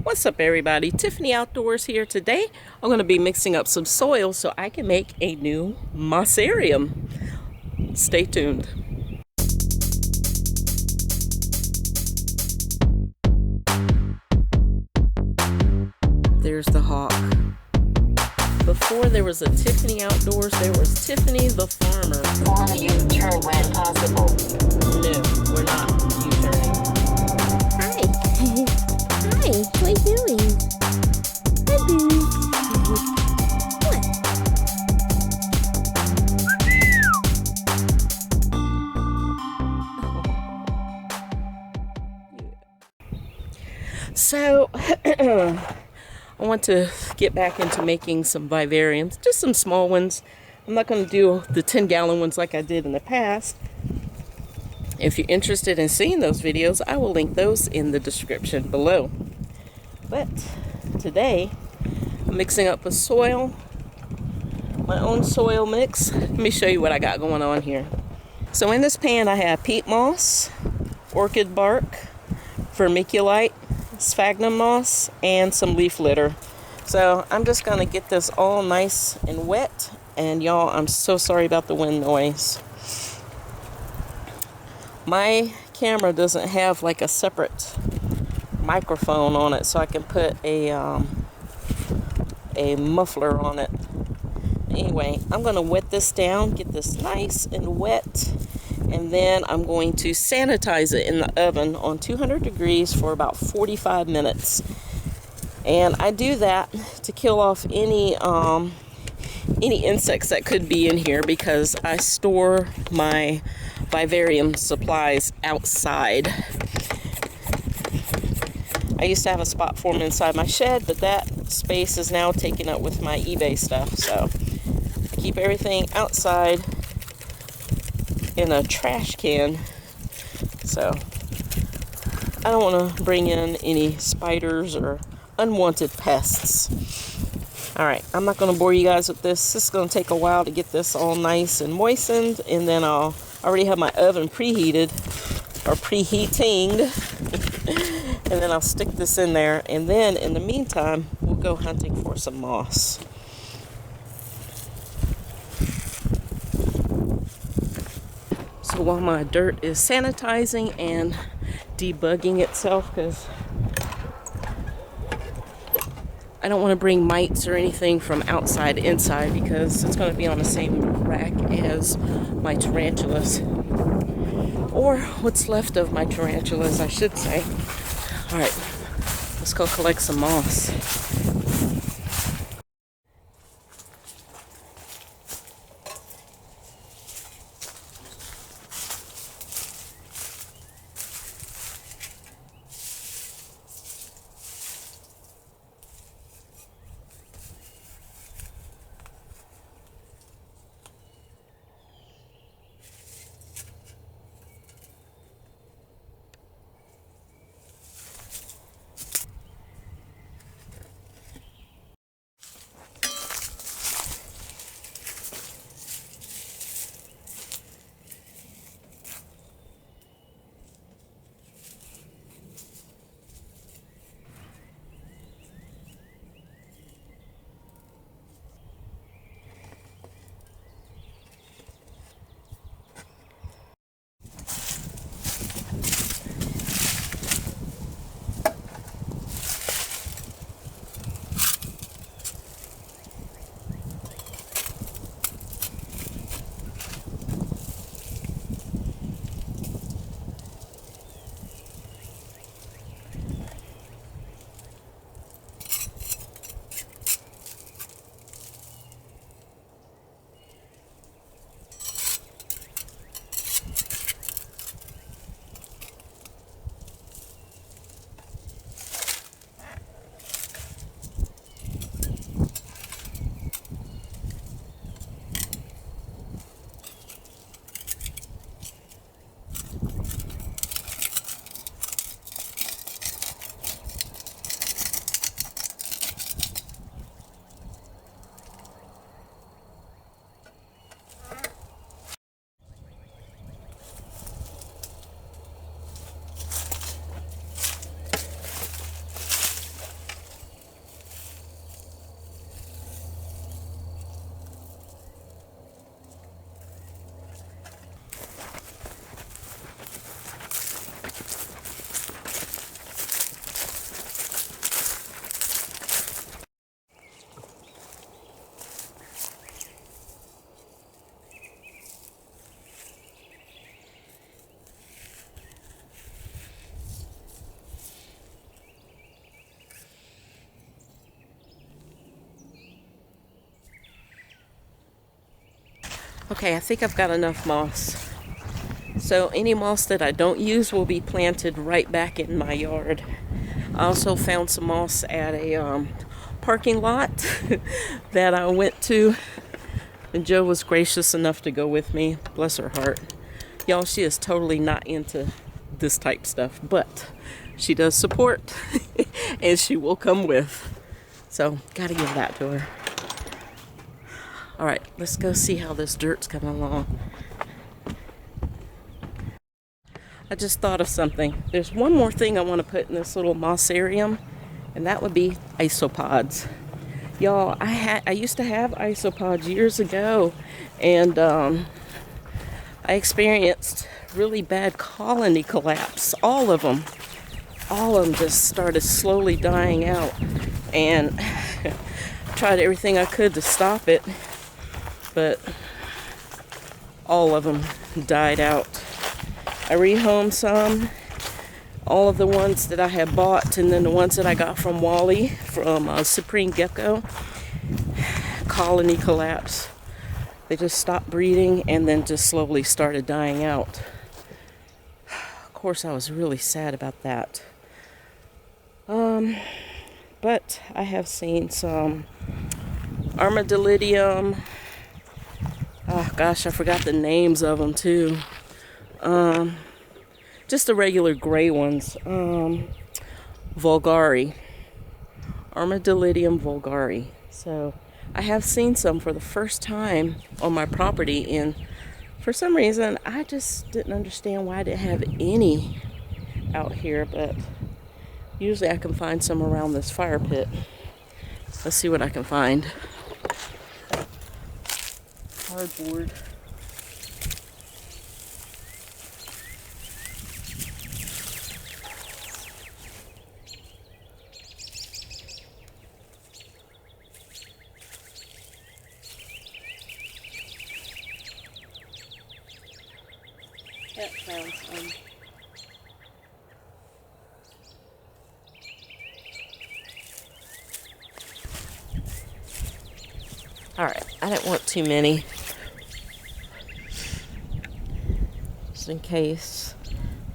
What's up, everybody? Tiffany Outdoors here. Today I'm going to be mixing up some soil so I can make a new mossarium. Stay tuned. There's the hawk. Before there was a Tiffany Outdoors, there was Tiffany the farmer. Follow U-turn when possible. No, we're not U-turning. Hi. Hi. What are you doing? Hi, Boo. What? So, I want to get back into making some vivariums, just some small ones. I'm not going to do the 10-gallon ones like I did in the past. If you're interested in seeing those videos, I will link those in the description below. But today, I'm mixing up a soil, my own soil mix. Let me show you what I got going on here. So in this pan, I have peat moss, orchid bark, vermiculite, sphagnum moss, and some leaf litter. So I'm just going to get this all nice and wet. And y'all, I'm so sorry about the wind noise. My camera doesn't have like a separate microphone on it, so I can put a muffler on it. Anyway, I'm going to wet this down, get this nice and wet, and then I'm going to sanitize it in the oven on 200 degrees for about 45 minutes. And I do that to kill off any insects that could be in here, because I store my vivarium supplies outside. I used to have a spot for them inside my shed, but that space is now taken up with my eBay stuff. So I keep everything outside in a trash can. So I don't want to bring in any spiders or unwanted pests. Alright, I'm not going to bore you guys with this. This is going to take a while to get this all nice and moistened, and then I already have my oven preheated, or preheating, and then I'll stick this in there, and then in the meantime, we'll go hunting for some moss. So while my dirt is sanitizing and debugging itself, because I don't want to bring mites or anything from outside inside, because it's going to be on the same rack as my tarantulas, or what's left of my tarantulas, I should say. Alright, let's go collect some moss. Okay, I think I've got enough moss. So any moss that I don't use will be planted right back in my yard. I also found some moss at a parking lot that I went to, and Joe was gracious enough to go with me. Bless her heart. Y'all, she is totally not into this type stuff, but she does support and she will come with. So, gotta give that to her. All right, let's go see how this dirt's coming along. I just thought of something. There's one more thing I want to put in this little mossarium, and that would be isopods. Y'all, I used to have isopods years ago, and I experienced really bad colony collapse. All of them just started slowly dying out, and tried everything I could to stop it, but all of them died out. I rehomed some, all of the ones that I had bought, and then the ones that I got from Wally, from Supreme Gecko. Colony collapse. They just stopped breeding and then just slowly started dying out. Of course, I was really sad about that. But I have seen some armadillidium. Oh gosh, I forgot the names of them too. Just the regular gray ones. Vulgari. Armadillidium vulgari. So I have seen some for the first time on my property, and for some reason I just didn't understand why I didn't have any out here, but usually I can find some around this fire pit. Let's see what I can find. Cardboard. That sounds fun. Alright, I didn't want too many. Just in case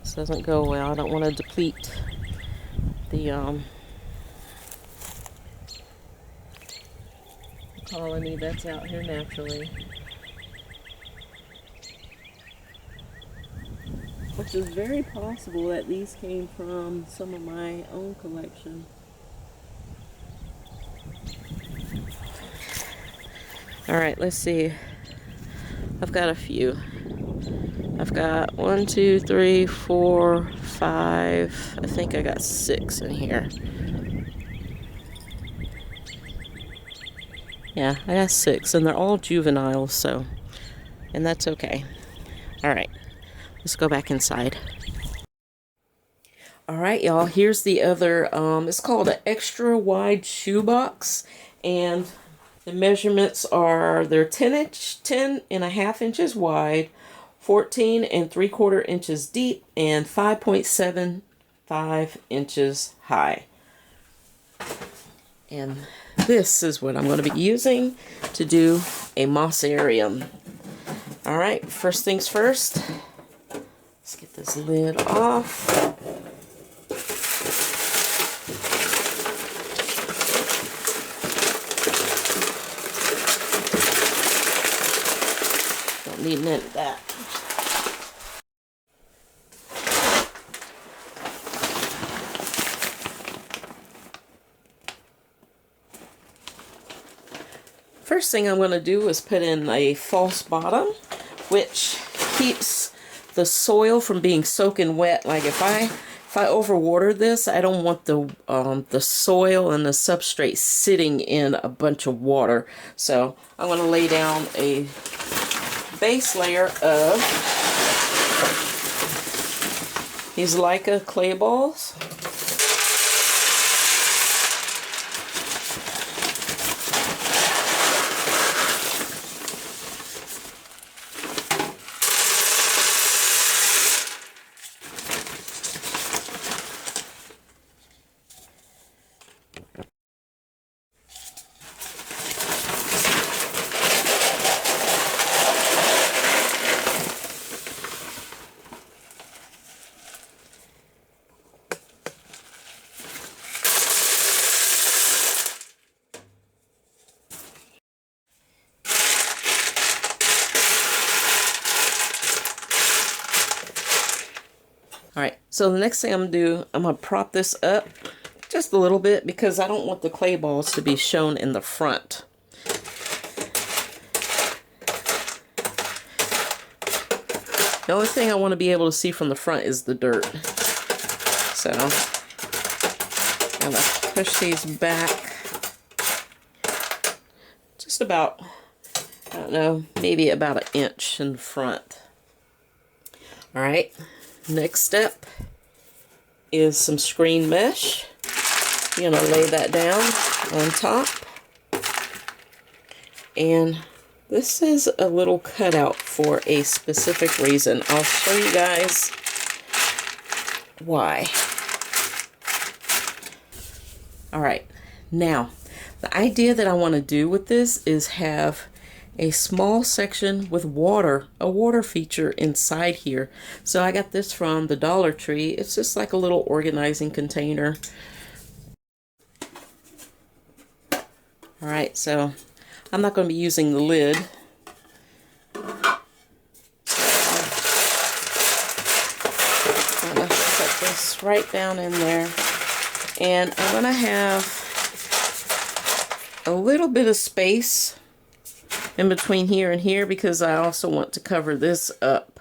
this doesn't go well. I don't want to deplete the colony that's out here naturally. Which is very possible that these came from some of my own collection. Alright, let's see. I've got a few. I've got 1, 2, 3, 4, 5. I think I got 6 in here. Yeah, I got 6, and they're all juveniles, so, and that's okay. Alright. Let's go back inside. Alright, y'all, here's the other, it's called an extra wide shoebox, and the measurements are, they're 10.5 inches wide, 14 3/4 inches deep, and 5.75 inches high. And this is what I'm going to be using to do a mossarium. Alright, first things first. Let's get this lid off. Don't need none of that. First thing I'm going to do is put in a false bottom, which keeps the soil from being soaking wet. Like if I overwater this, I don't want the soil and the substrate sitting in a bunch of water. So I'm going to lay down a base layer of these Leica clay balls. So the next thing I'm going to do, I'm going to prop this up just a little bit because I don't want the clay balls to be shown in the front. The only thing I want to be able to see from the front is the dirt. So I'm going to push these back just about, I don't know, maybe about an inch in front. All right, next step is some screen mesh. You're going to lay that down on top. And this is a little cutout for a specific reason. I'll show you guys why. All right, now the idea that I want to do with this is have a small section with water, a water feature inside here. So I got this from the Dollar Tree. It's just like a little organizing container. All right, so I'm not going to be using the lid. I'm going to put this right down in there. And I'm going to have a little bit of space in between here and here because I also want to cover this up.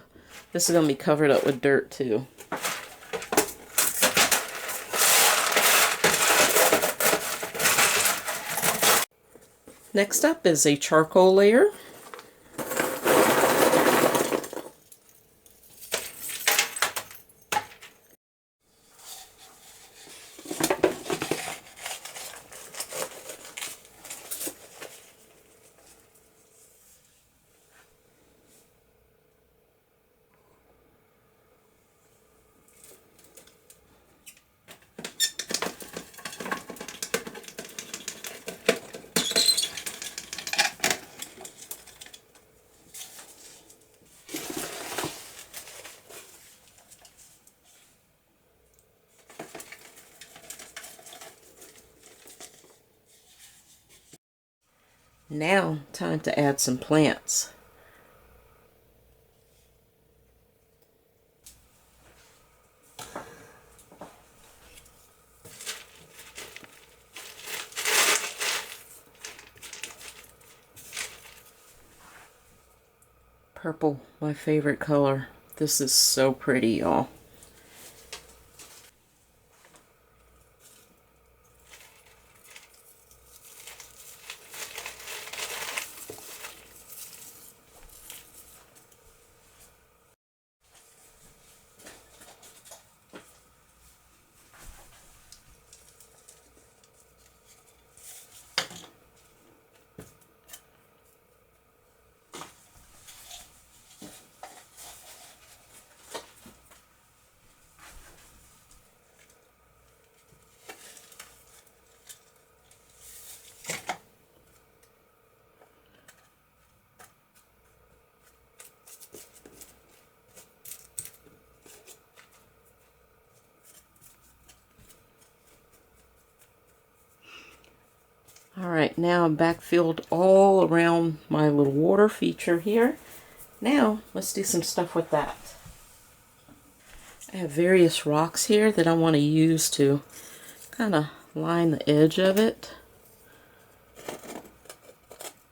This is going to be covered up with dirt too. Next up is a charcoal layer. Now, time to add some plants. Purple, my favorite color. This is so pretty, y'all. Alright, now I'm backfilled all around my little water feature here. Now, let's do some stuff with that. I have various rocks here that I want to use to kind of line the edge of it.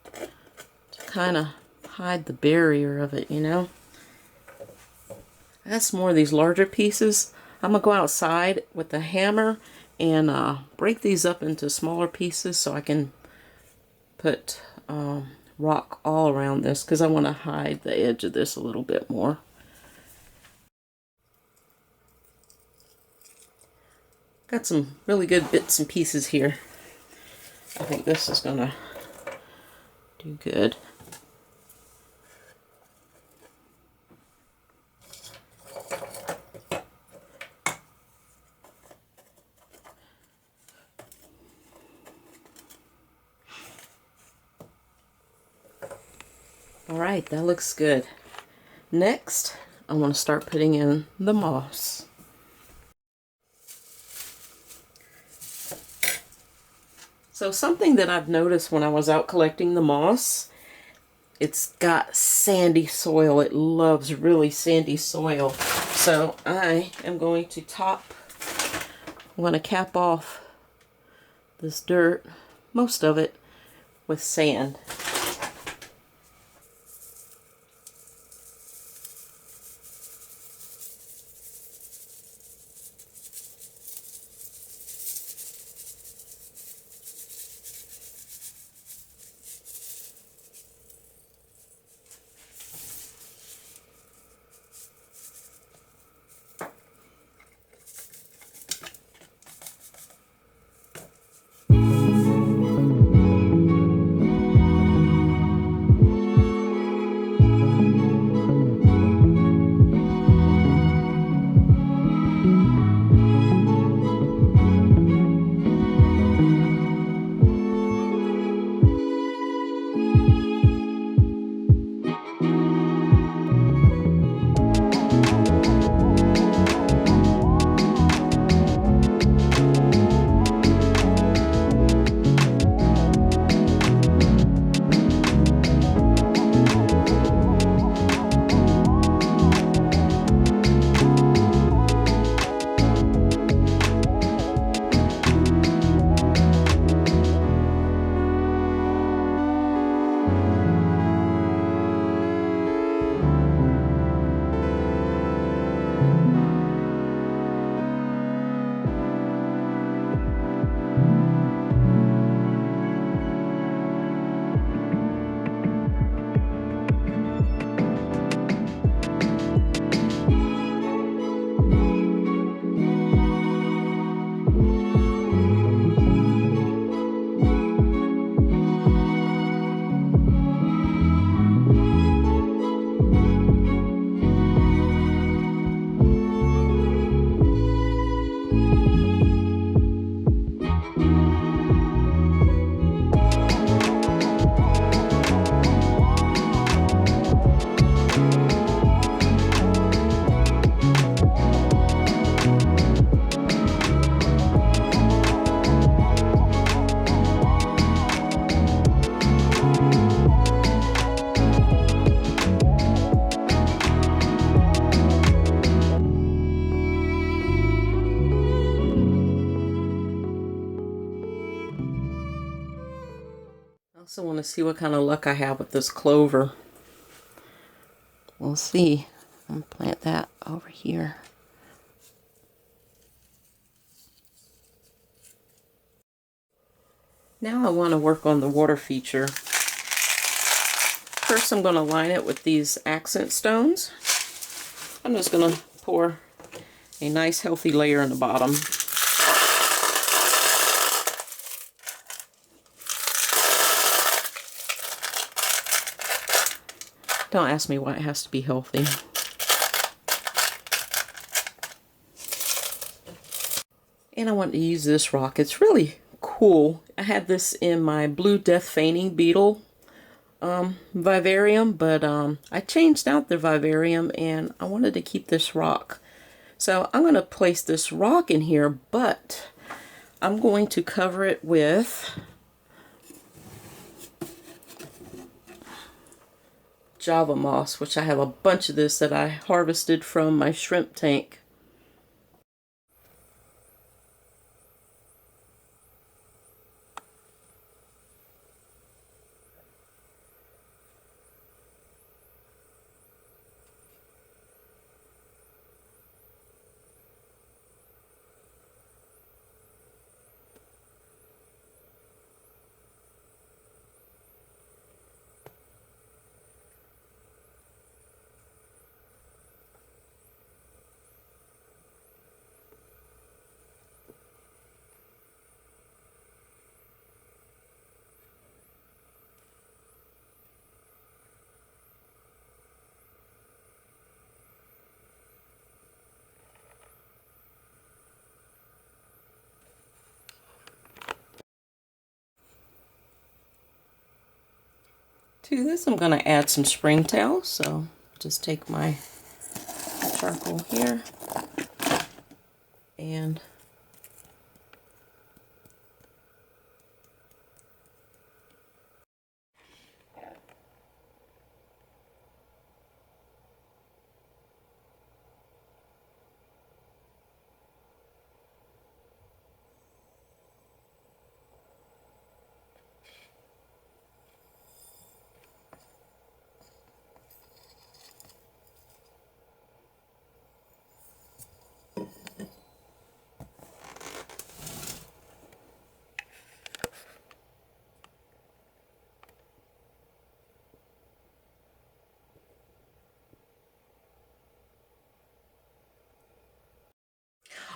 To kind of hide the barrier of it, you know. I got some more of these larger pieces. I'm going to go outside with the hammer and break these up into smaller pieces so I can put rock all around this because I want to hide the edge of this a little bit more. Got some really good bits and pieces here. I think this is gonna do good. Alright, that looks good. Next, I want to start putting in the moss. So something that I've noticed when I was out collecting the moss, it's got sandy soil. It loves really sandy soil. So I am going to I'm going to cap off this dirt, most of it, with sand. I also want to see what kind of luck I have with this clover. We'll see. I'm going to plant that over here. Now I want to work on the water feature. First I'm going to line it with these accent stones. I'm just going to pour a nice healthy layer in the bottom. Don't ask me why it has to be healthy. And I want to use this rock. It's really cool. I had this in my blue death feigning beetle vivarium, but I changed out the vivarium and I wanted to keep this rock. So I'm going to place this rock in here, but I'm going to cover it with Java moss, which I have a bunch of this that I harvested from my shrimp tank. To this I'm going to add some springtail, so just take my charcoal here and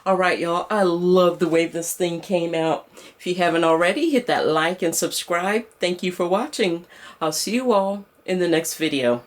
All right, y'all, I love the way this thing came out. If you haven't already, hit that like and subscribe. Thank you for watching. I'll see you all in the next video.